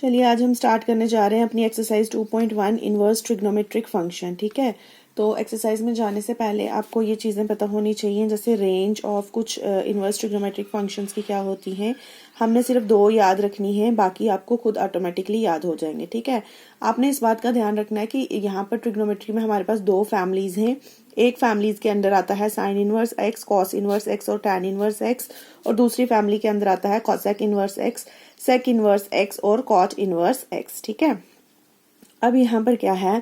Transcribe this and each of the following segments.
चलिए आज हम स्टार्ट करने जा रहे हैं अपनी एक्सरसाइज 2.1 इनवर्स ट्रिग्नोमेट्रिक फंक्शन। ठीक है, तो एक्सरसाइज में जाने से पहले आपको ये चीज़ें पता होनी चाहिए, जैसे रेंज ऑफ कुछ इनवर्स ट्रिग्नोमेट्रिक फंक्शंस की क्या होती हैं। हमने सिर्फ 2 याद रखनी है, बाकी आपको खुद ऑटोमेटिकली याद हो जाएंगे। ठीक है, आपने इस बात का ध्यान रखना है कि यहाँ पर ट्रिग्नोमेट्री में हमारे पास 2 फैमिलीज हैं। एक फैमिलीज के अंदर आता है sine inverse x, cos inverse x और टैन इनवर्स एक्स, और दूसरी फैमिली के अंदर आता है cosec inverse x, sec inverse x और कॉट इनवर्स एक्स। ठीक है, अब यहाँ पर क्या है,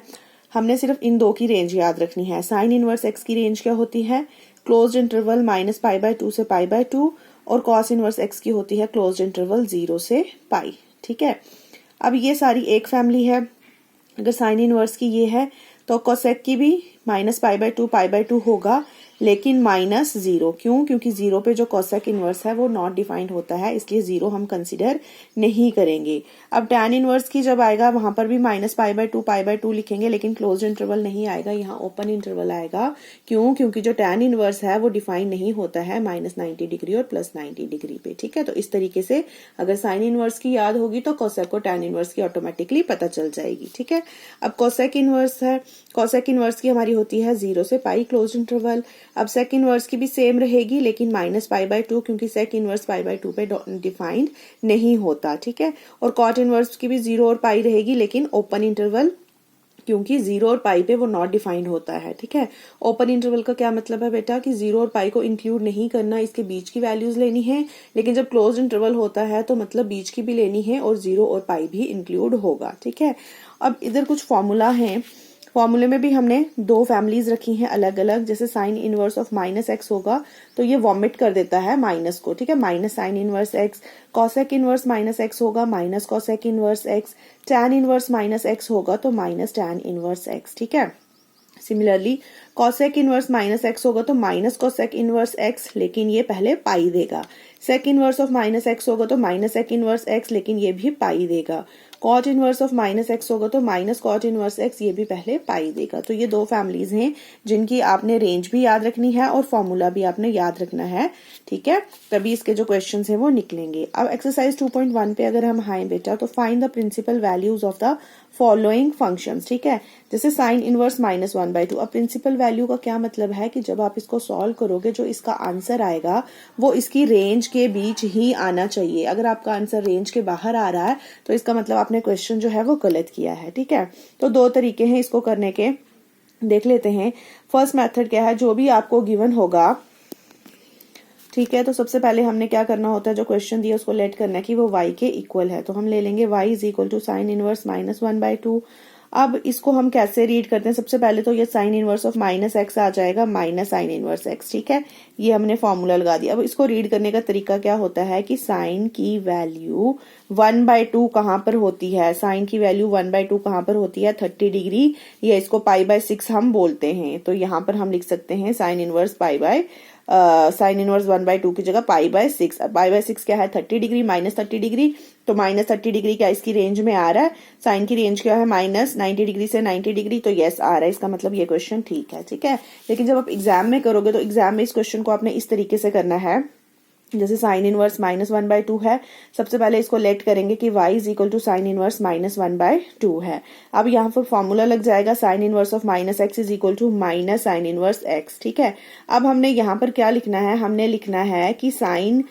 हमने सिर्फ इन 2 की रेंज याद रखनी है। साइन इनवर्स एक्स की रेंज क्या होती है, क्लोज्ड इंटरवल -π/2 से π/2, और कॉस इनवर्स एक्स की होती है क्लोज्ड इंटरवल 0 से पाई। ठीक है, अब ये सारी एक फैमिली है। अगर साइन इनवर्स की ये है तो कोसेक की भी -π/2 π/2 होगा, लेकिन -0। क्यों? क्योंकि 0 पे जो कोसेक इनवर्स है वो नॉट डिफाइंड होता है, इसलिए 0 हम कंसिडर नहीं करेंगे। अब टैन इनवर्स की जब आएगा वहां पर भी -π/2 π/2 लिखेंगे, लेकिन क्लोज इंटरवल नहीं आएगा, यहाँ ओपन इंटरवल आएगा। क्यों? क्योंकि जो टैन इनवर्स है वो डिफाइन नहीं होता है -90 डिग्री और +90 डिग्री पे। ठीक है, तो इस तरीके से अगर साइन इनवर्स की याद होगी तो कोसेक को टैन इनवर्स की ऑटोमेटिकली पता चल जाएगी। ठीक है, अब कोसेक इनवर्स है, कोसेक इनवर्स की हमारी होती है 0 से पाई क्लोज इंटरवल। अब सेक इनवर्स की भी सेम रहेगी, लेकिन -π/2, क्योंकि सेक इनवर्स π/2 पे डिफाइंड नहीं होता। ठीक है, और कॉट इनवर्स की भी 0 और पाई रहेगी, लेकिन ओपन इंटरवल, क्योंकि 0 और पाई पे वो नॉट डिफाइंड होता है। ठीक है, ओपन इंटरवल का क्या मतलब है बेटा कि 0 और पाई को इंक्लूड नहीं करना, इसके बीच की वैल्यूज लेनी है, लेकिन जब क्लोज इंटरवल होता है तो मतलब बीच की भी लेनी है और 0 और पाई भी इंक्लूड होगा। ठीक है, अब इधर कुछ फॉर्मूला है, फॉर्मूले में भी हमने 2 फैमिलीज रखी हैं अलग अलग। जैसे साइन इनवर्स ऑफ -x होगा तो ये वॉमिट कर देता है माइनस को। ठीक है, minus sine inverse x, cosec inverse -x होगा minus cosec inverse x, tan inverse -x होगा तो माइनस टैन इनवर्स x। ठीक है, सिमिलरली कॉसेक इनवर्स -x होगा तो माइनस कॉसेक इनवर्स x, लेकिन ये पहले पाई देगा। सेक इनवर्स ऑफ -x होगा तो माइनस सेक इनवर्स x, लेकिन ये भी पाई देगा। कॉट इनवर्स ऑफ -x होगा तो माइनस कॉट इनवर्स x, ये भी पहले पाई देगा। तो ये 2 फैमिलीज हैं जिनकी आपने रेंज भी याद रखनी है और फॉर्मूला भी आपने याद रखना है। ठीक है, तभी इसके जो क्वेश्चन हैं वो निकलेंगे। अब एक्सरसाइज 2.1 पे अगर हम आए बेटा, तो find the principal values of the following functions. ठीक है, जैसे साइन इनवर्स -1/2। अब प्रिंसिपल वैल्यू का क्या मतलब है कि जब आप इसको सॉल्व करोगे जो इसका आंसर आएगा वो इसकी रेंज के बीच ही आना चाहिए। अगर आपका आंसर रेंज के बाहर आ रहा है तो इसका मतलब आपने क्वेश्चन जो है वो गलत किया है। ठीक है, तो 2 तरीके हैं इसको करने के, देख लेते हैं। फर्स्ट मेथड क्या है, जो भी आपको गिवन होगा, ठीक है, तो सबसे पहले हमने क्या करना होता है, जो क्वेश्चन दिया उसको लेट करना है कि वो y के इक्वल है, तो हम ले लेंगे y = साइन इनवर्स -1/2। अब इसको हम कैसे रीड करते हैं, सबसे पहले तो ये साइन इनवर्स ऑफ -x आ जाएगा माइनस साइन इनवर्स x। ठीक है, ये हमने फॉर्मूला लगा दिया। अब इसको रीड करने का तरीका क्या होता है कि साइन की वैल्यू 1/2 कहाँ पर होती है, साइन की वैल्यू 1/2 कहाँ पर होती है, 30 डिग्री, या इसको π/6 हम बोलते हैं। तो यहाँ पर हम लिख सकते हैं साइन इनवर्स साइन इनवर्स 1/2 की जगह π/6। π/6 क्या है, 30 डिग्री, -30 डिग्री, तो -30 डिग्री क्या इसकी रेंज में आ रहा है। साइन की रेंज क्या है, -90 डिग्री से 90 डिग्री, तो यस आ रहा है, इसका मतलब ये क्वेश्चन ठीक है। ठीक है, लेकिन जब आप एग्जाम में करोगे तो एग्जाम में इस क्वेश्चन को आपने इस तरीके से करना है, जैसे साइन इनवर्स -1/2 है, सबसे पहले इसको लेट करेंगे कि y = साइन इनवर्स -1/2 है। अब यहाँ पर फॉर्मूला लग जाएगा sine inverse of -x = minus sine inverse x। ठीक है, अब हमने यहाँ पर क्या लिखना है, हमने लिखना है कि साइन,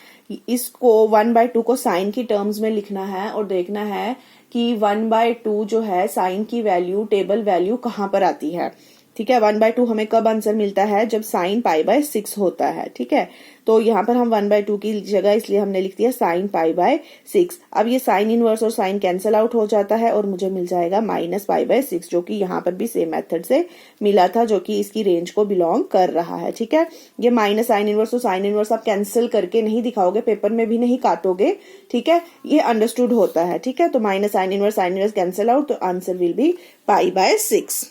इसको 1/2 को साइन की टर्म्स में लिखना है और देखना है कि 1/2 जो है साइन की वैल्यू, टेबल वैल्यू कहाँ पर आती है। ठीक है, 1/2 हमें कब आंसर मिलता है, जब साइन π/6 होता है। ठीक है, तो यहाँ पर हम 1/2 की जगह इसलिए हमने लिख दिया साइन π/6। अब ये साइन इनवर्स और साइन कैंसिल आउट हो जाता है और मुझे मिल जाएगा -π/6, जो कि यहाँ पर भी सेम मेथड से मिला था, जो कि इसकी रेंज को बिलोंग कर रहा है। ठीक है, ये माइनस साइन इनवर्स और साइन इनवर्स आप कैंसिल करके नहीं दिखाओगे, पेपर में भी नहीं काटोगे। ठीक है, ये अंडरस्टूड होता है। ठीक है, तो minus sine inverse cancel out, तो आंसर विल बी π/6।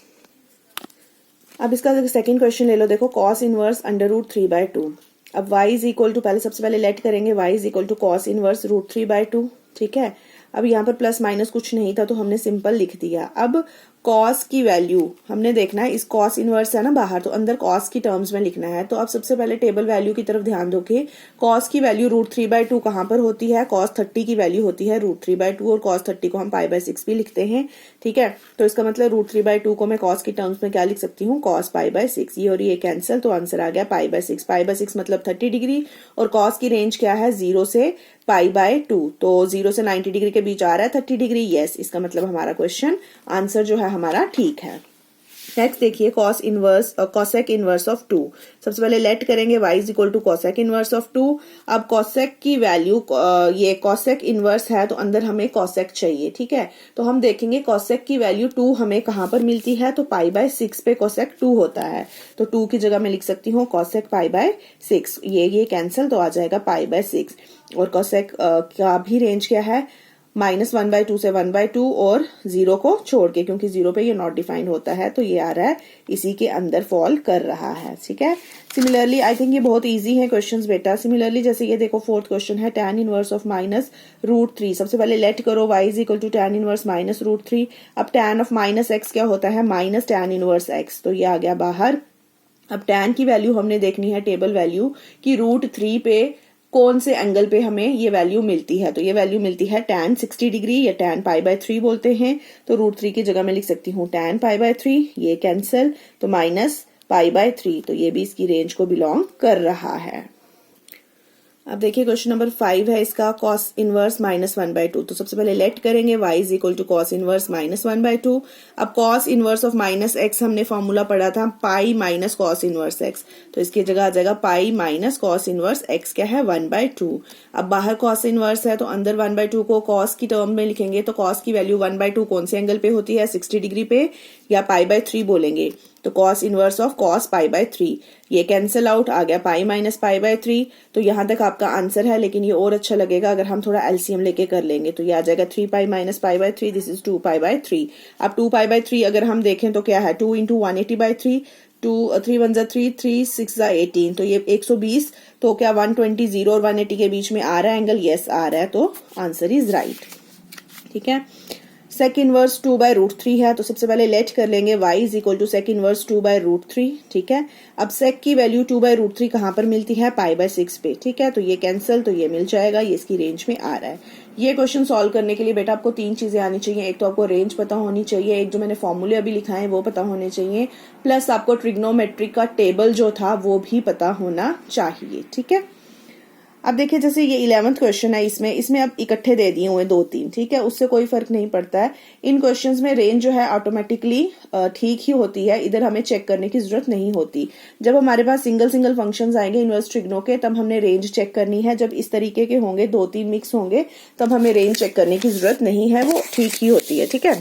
अब इसका सेकंड क्वेश्चन ले लो, देखो कॉस इनवर्स √3/2। अब y = पहले सबसे पहले लेट करेंगे, y = कॉस इनवर्स √3/2। ठीक है, अब यहाँ पर प्लस माइनस कुछ नहीं था तो हमने सिंपल लिख दिया। अब कॉस की वैल्यू हमने देखना है, इस कॉस इनवर्स है ना बाहर, तो अंदर कॉस की टर्म्स में लिखना है। तो आप सबसे पहले टेबल वैल्यू की तरफ ध्यान दो कि कॉस की वैल्यू √3/2 कहाँ पर होती है, cos 30 की वैल्यू होती है √3/2 और cos 30 को हम π/6 भी लिखते हैं, ठीक है। तो इसका मतलब √3/2 को मैं cos की टर्म्स में क्या लिख सकती हूँ, cos π/6। ये और ये कैंसिल, तो आंसर आ गया π/6। π/6 मतलब 30 डिग्री और cos की रेंज क्या है, 0 से π/2, तो 0 से 90 डिग्री के बीच आ रहा है 30 डिग्री। यस, इसका मतलब हमारा क्वेश्चन आंसर जो है हमारा ठीक है। नेक्स्ट देखिए cosec इनवर्स ऑफ 2। सबसे पहले लेट करेंगे y is equal to cosec inverse of 2। अब cosec की वैल्यू, ये cosec इनवर्स है तो अंदर हमें cosec चाहिए, ठीक है। तो हम देखेंगे cosec की वैल्यू 2 हमें कहां पर मिलती है, तो π/6 पे cosec 2 होता है, तो 2 की जगह मैं लिख सकती हूँ cosec π/6। ये कैंसिल, तो आ जाएगा π/6। और cosec का भी रेंज क्या है, -1/2 से 1/2 और 0 को छोड़ के, क्योंकि 0 पे ये नॉट डिफाइंड होता है, तो ये आ रहा है इसी के अंदर फॉल कर रहा है, ठीक है। सिमिलरली आई थिंक ये बहुत इजी है क्वेश्चंस बेटा। सिमिलरली जैसे ये देखो फोर्थ क्वेश्चन है tan इनवर्स ऑफ -√3। सबसे पहले लेट करो y is equal to tan inverse -√3। अब tan ऑफ -x क्या होता है, -tan इनवर्स x, तो ये आ गया बाहर। अब tan की वैल्यू हमने देखनी है टेबल वैल्यू कि √3 पे कौन से एंगल पे हमें ये वैल्यू मिलती है, तो ये वैल्यू मिलती है tan 60 डिग्री या tan π/3 बोलते हैं, तो √3 की जगह मैं लिख सकती हूँ tan π/3। ये कैंसिल, तो -π/3, तो ये भी इसकी रेंज को बिलोंग कर रहा है। अब देखिए क्वेश्चन नंबर 5 है इसका, cos इनवर्स -1/2। तो सबसे पहले लेट करेंगे y is equal to cos inverse -1/2। अब cos इनवर्स ऑफ -x हमने फॉर्मूला पढ़ा था pi minus cos inverse x, तो इसकी जगह आ जाएगा pi minus cos inverse x क्या है 1/2। अब बाहर cos इनवर्स है तो अंदर 1/2 को cos की टर्म में लिखेंगे, तो cos की वैल्यू 1/2 कौन से एंगल पे होती है, 60 डिग्री पे या π/3 बोलेंगे, तो cos इनवर्स ऑफ cos π/3। ये कैंसिल आउट, आ गया पाई माइनस π/3। तो यहां तक आपका आंसर है, लेकिन ये और अच्छा लगेगा अगर हम थोड़ा एलसीएम लेके कर लेंगे, तो ये आ जाएगा 3π माइनस π/3, दिस इज 2π/3। अब 2π/3 अगर हम देखें तो क्या है, 2 इंटू 180/3, 3 1 3, 3 6 18, तो ये 120, तो क्या 120 0 और 180 के बीच में आ रहा है एंगल, यस आ रहा है, तो आंसर इज राइट, ठीक है। sec इनवर्स 2/√3 है, तो सबसे पहले लेट कर लेंगे y is equal to sec inverse 2/√3, ठीक है। अब sec की वैल्यू 2/√3 कहाँ पर मिलती है, π/6 पे, ठीक है। तो ये कैंसिल, तो ये मिल जाएगा, ये इसकी रेंज में आ रहा है। ये क्वेश्चन सॉल्व करने के लिए बेटा आपको 3 चीजें आनी चाहिए। एक तो आपको रेंज पता होनी चाहिए, एक जो मैंने फॉर्मूले अभी लिखा है वो पता होने चाहिए, प्लस आपको ट्रिग्नोमेट्रिक का टेबल जो था वो भी पता होना चाहिए, ठीक है। अब देखिए जैसे ये 11th क्वेश्चन है, इसमें अब इकट्ठे दे दिए हुए 2-3, ठीक है, उससे कोई फर्क नहीं पड़ता है। इन क्वेश्चंस में रेंज जो है ऑटोमेटिकली ठीक ही होती है, इधर हमें चेक करने की जरूरत नहीं होती। जब हमारे पास सिंगल फंक्शंस आएंगे इनवर्स ट्रिग्नो के, तब हमने रेंज चेक करनी है। जब इस तरीके के होंगे 2-3 मिक्स होंगे, तब हमें रेंज चेक करने की जरूरत नहीं है, वो ठीक ही होती है, ठीक है।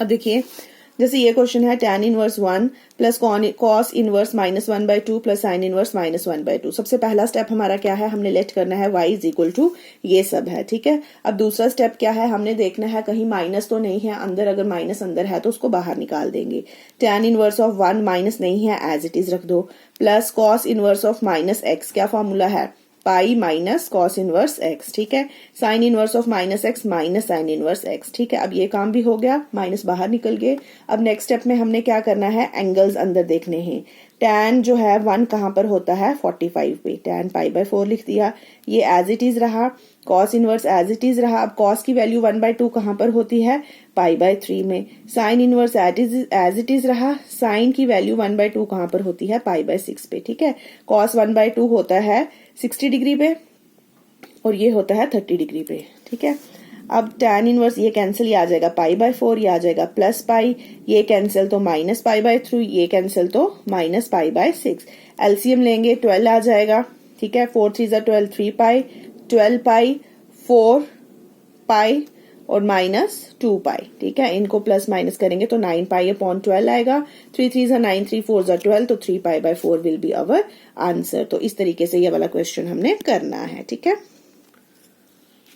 अब देखिए जैसे ये क्वेश्चन है tan inverse 1 plus cos inverse -1/2 plus sin inverse -1/2। सबसे पहला स्टेप हमारा क्या है, हमने लेट करना है y इज इक्वल टू ये सब है, ठीक है। अब दूसरा स्टेप क्या है, हमने देखना है कहीं माइनस तो नहीं है अंदर, अगर माइनस अंदर है तो उसको बाहर निकाल देंगे। tan इनवर्स ऑफ 1 माइनस नहीं है, एज इट इज रख दो, plus cos inverse of -x, क्या फॉर्मूला है, पाई माइनस cos इनवर्स x, ठीक है। Sine inverse of -x minus sine inverse x, ठीक है। अब ये काम भी हो गया, माइनस बाहर निकल गए। अब नेक्स्ट स्टेप में हमने क्या करना है, एंगल्स अंदर देखने हैं। tan जो है 1 कहाँ पर होता है, 45 पे, tan π/4 लिख दिया, ये एज इट इज रहा। cos inverse as it is रहा। अब cos की वैल्यू 1/2 कहाँ पर होती है, π/3 में। Sine inverse as it is रहा। साइन की वैल्यू 1/2 कहाँ पर होती है, π/6 पे, ठीक है। cos 1/2 होता है 60 डिग्री पे और ये होता है 30 डिग्री पे, ठीक है। अब tan इनवर्स ये कैंसिल, ये आ जाएगा π/4, ये आ जाएगा प्लस पाई, ये कैंसिल तो माइनस π/3, ये कैंसिल तो माइनस π/6। एलसीएम लेंगे 12 आ जाएगा, ठीक है। 4 3 12, 3π, 12π, 4π और -2π, ठीक है। इनको प्लस माइनस करेंगे तो 9π/12 आएगा। 3 3 9, 3 4 12, तो 3π/4 विल बी अवर आंसर। तो इस तरीके से ये वाला क्वेश्चन हमने करना है, ठीक है।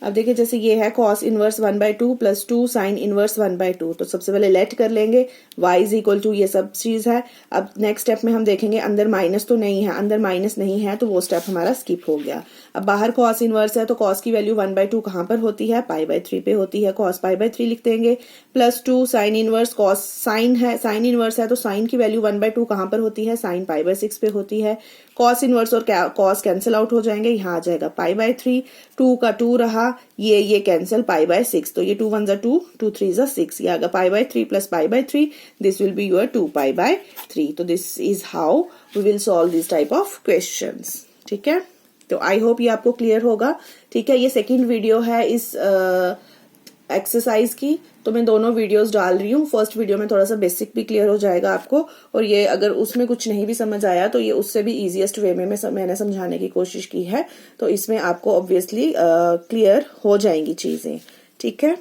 अब देखिए जैसे ये है cos inverse 1/2 plus 2 sine inverse 1/2, तो सबसे पहले लेट कर लेंगे y इज इक्वल टू ये सब चीज है। अब नेक्स्ट स्टेप में हम देखेंगे अंदर माइनस तो नहीं है, अंदर माइनस नहीं है तो वो स्टेप हमारा स्किप हो गया। अब बाहर कॉस इनवर्स है तो कॉस की वैल्यू 1/2 कहाँ पर होती है, π/3 पे होती है, कॉस π/3 लिख देंगे, +2 साइन इनवर्स, कॉस साइन है, साइन इनवर्स है तो साइन की वैल्यू 1/2 कहाँ पर होती है, साइन π/6 पे होती है, कॉस इनवर्स और कॉस कैंसिल आउट हो जाएंगे, यहाँ आ जाएगा π/3, 2 का 2 रहा, ये कैंसिल π/6, तो ये 2 1 2, 2 3 6, ये आएगा π/3 plus π/3, this will be your 2π/3। तो this is how we will solve this type of questions. ठीक है, तो आई होप ये आपको क्लियर होगा। ठीक है, ये सेकंड वीडियो है इस एक्सरसाइज की, तो मैं दोनों वीडियोस डाल रही हूँ। फर्स्ट वीडियो में थोड़ा सा बेसिक भी क्लियर हो जाएगा आपको, और ये अगर उसमें कुछ नहीं भी समझ आया तो ये उससे भी इजीएस्ट वे में मैंने समझाने की कोशिश की है, तो इसमें आपको ऑब्वियसली क्लियर हो जाएंगी चीजें। ठीक है।